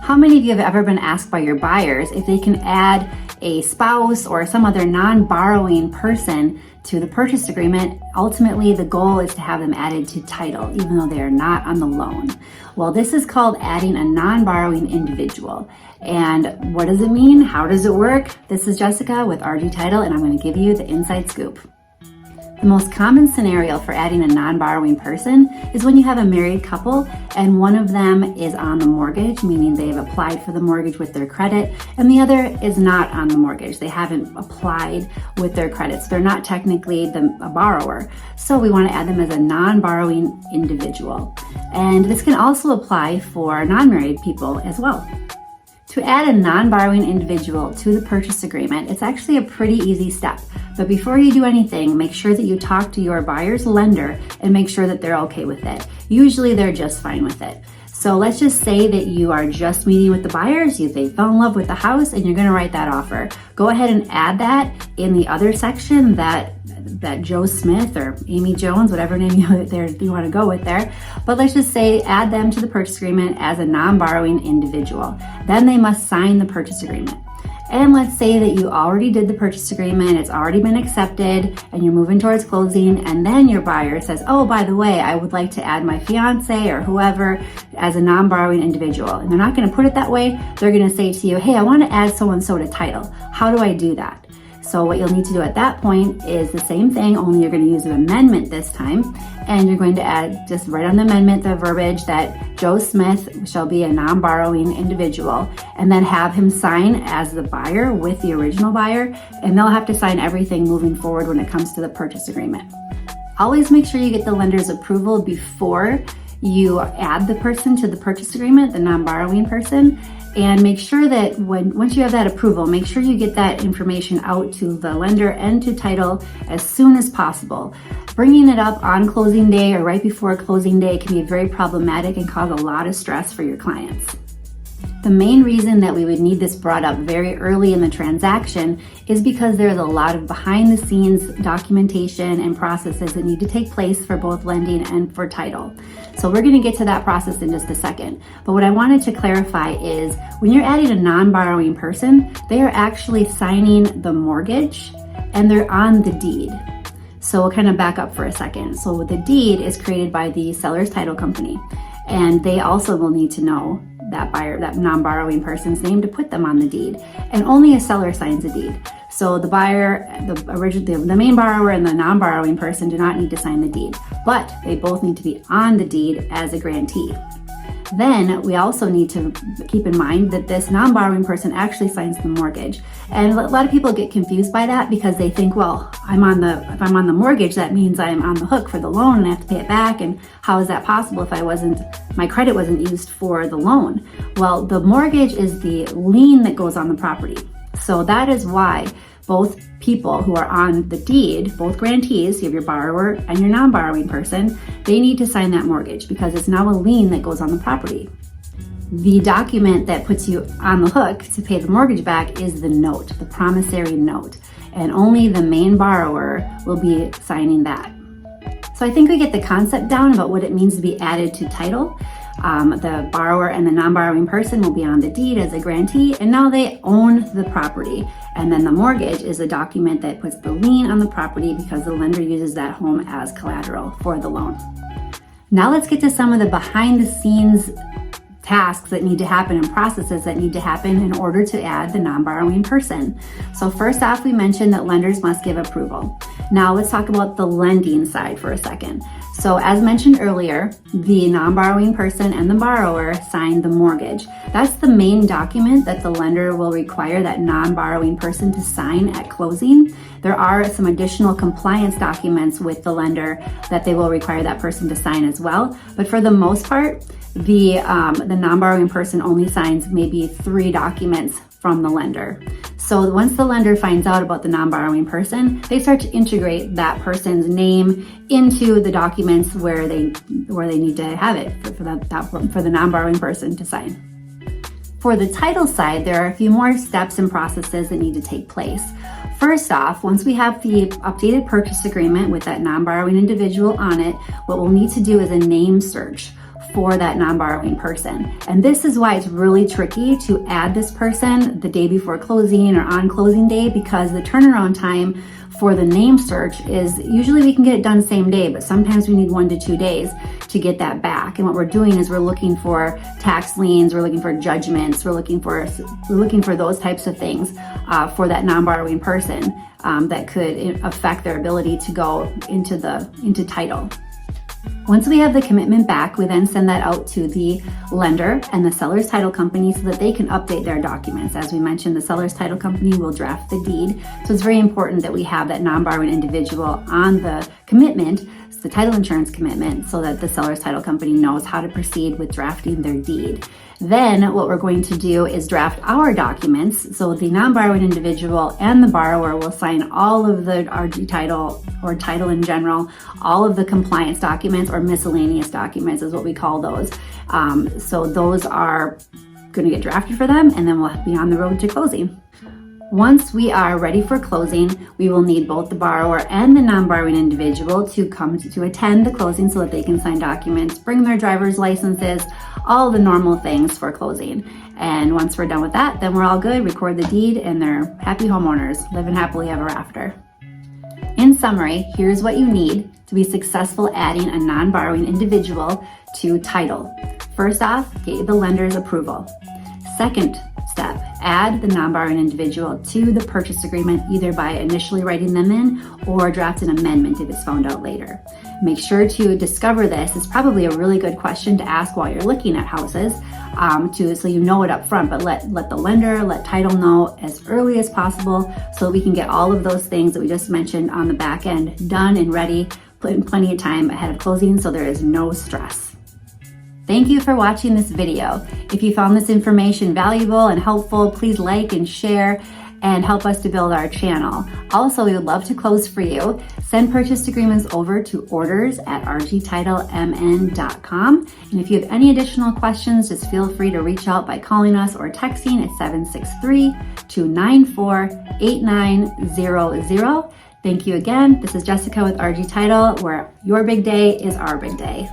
How many of you have ever been asked by your buyers if they can add a spouse or some other non-borrowing person to the purchase agreement? Ultimately, the goal is to have them added to title, even though they are not on the loan. Well, this is called adding a non-borrowing individual. And what does it mean? How does it work? This is Jessica with RG Title, and I'm going to give you the inside scoop. The most common scenario for adding a non-borrowing person is when you have a married couple and one of them is on the mortgage, meaning they've applied for the mortgage with their credit, and the other is not on the mortgage. They haven't applied with their credit, so they're not technically a borrower. So we want to add them as a non-borrowing individual. And this can also apply for non-married people as well. To add a non-borrowing individual to the purchase agreement, it's actually a pretty easy step. But before you do anything, make sure that you talk to your buyer's lender and make sure that they're okay with it. Usually they're just fine with it. So let's just say that you are just meeting with the buyers, they fell in love with the house, and you're going to write that offer. Go ahead and add that in the other section that Joe Smith or Amy Jones, whatever name you want to go with there. But let's just say add them to the purchase agreement as a non-borrowing individual. Then they must sign the purchase agreement. And let's say that you already did the purchase agreement, it's already been accepted, and you're moving towards closing, and then your buyer says, oh, by the way, I would like to add my fiance or whoever as a non-borrowing individual. And they're not going to put it that way. They're going to say to you, hey, I want to add so-and-so to title. How do I do that? So what you'll need to do at that point is the same thing, only you're going to use an amendment this time. And you're going to add, just write on the amendment, the verbiage that Joe Smith shall be a non-borrowing individual, and then have him sign as the buyer with the original buyer. And they'll have to sign everything moving forward when it comes to the purchase agreement. Always make sure you get the lender's approval before you add the person to the purchase agreement, the non-borrowing person. And make sure that once you have that approval, make sure you get that information out to the lender and to title as soon as possible. Bringing it up on closing day or right before closing day can be very problematic and cause a lot of stress for your clients. The main reason that we would need this brought up very early in the transaction is because there's a lot of behind the scenes documentation and processes that need to take place for both lending and for title. So we're going to get to that process in just a second. But what I wanted to clarify is when you're adding a non-borrowing person, they are actually signing the mortgage and they're on the deed. So we'll kind of back up for a second. So the deed is created by the seller's title company, and they also will need to know that non-borrowing person's name to put them on the deed. And only a seller signs a deed. So the buyer, the main borrower and the non-borrowing person do not need to sign the deed, but they both need to be on the deed as a grantee. Then we also need to keep in mind that this non-borrowing person actually signs the mortgage. And a lot of people get confused by that because they think, well, if I'm on the mortgage, that means I'm on the hook for the loan and I have to pay it back. And how is that possible if my credit wasn't used for the loan? Well, the mortgage is the lien that goes on the property. So that is why both people who are on the deed, both grantees, you have your borrower and your non-borrowing person, they need to sign that mortgage because it's now a lien that goes on the property. The document that puts you on the hook to pay the mortgage back is the note, the promissory note, and only the main borrower will be signing that. So I think we get the concept down about what it means to be added to title. The borrower and the non-borrowing person will be on the deed as a grantee, and now they own the property. And then the mortgage is a document that puts the lien on the property because the lender uses that home as collateral for the loan. Now let's get to some of the behind the scenes tasks that need to happen and processes that need to happen in order to add the non-borrowing person. So first off, we mentioned that lenders must give approval. Now let's talk about the lending side for a second. So as mentioned earlier, the non-borrowing person and the borrower sign the mortgage. That's the main document that the lender will require that non-borrowing person to sign at closing. There are some additional compliance documents with the lender that they will require that person to sign as well. But for the most part, the non-borrowing person only signs maybe 3 documents from the lender. So once the lender finds out about the non-borrowing person, they start to integrate that person's name into the documents where they need to have it for the non-borrowing person to sign. For the title side, there are a few more steps and processes that need to take place. First off, once we have the updated purchase agreement with that non-borrowing individual on it, what we'll need to do is a name search for that non-borrowing person. And this is why it's really tricky to add this person the day before closing or on closing day, because the turnaround time for the name search is usually we can get it done same day, but sometimes we need 1 to 2 days to get that back. And what we're doing is we're looking for tax liens, we're looking for judgments, we're looking for those types of things for that non-borrowing person that could affect their ability to go into title. Once we have the commitment back, we then send that out to the lender and the seller's title company so that they can update their documents. As we mentioned, the seller's title company will draft the deed. So it's very important that we have that non-borrowing individual on the commitment, the title insurance commitment, so that the seller's title company knows how to proceed with drafting their deed. Then what we're going to do is draft our documents. So the non-borrowing individual and the borrower will sign all of the RG title or title in general, all of the compliance documents or miscellaneous documents is what we call those. So those are going to get drafted for them, and then we'll be on the road to closing. Once we are ready for closing, we will need both the borrower and the non-borrowing individual to come to attend the closing so that they can sign documents, bring their driver's licenses, all the normal things for closing. And once we're done with that, then we're all good, record the deed, and they're happy homeowners, living happily ever after. In summary, here's what you need to be successful adding a non-borrowing individual to title. First off, get the lender's approval. Second step, add the non-borrowing individual to the purchase agreement, either by initially writing them in or draft an amendment if it's found out later. Make sure to discover this. It's probably a really good question to ask while you're looking at houses, so you know it up front, but let the lender, let title know as early as possible so we can get all of those things that we just mentioned on the back end done and ready, put in plenty of time ahead of closing so there is no stress. Thank you for watching this video. If you found this information valuable and helpful, please like and share and help us to build our channel. Also, we would love to close for you. Send purchase agreements over to orders@rgtitlemn.com. And if you have any additional questions, just feel free to reach out by calling us or texting at 763-294-8900. Thank you again. This is Jessica with RG Title, where your big day is our big day.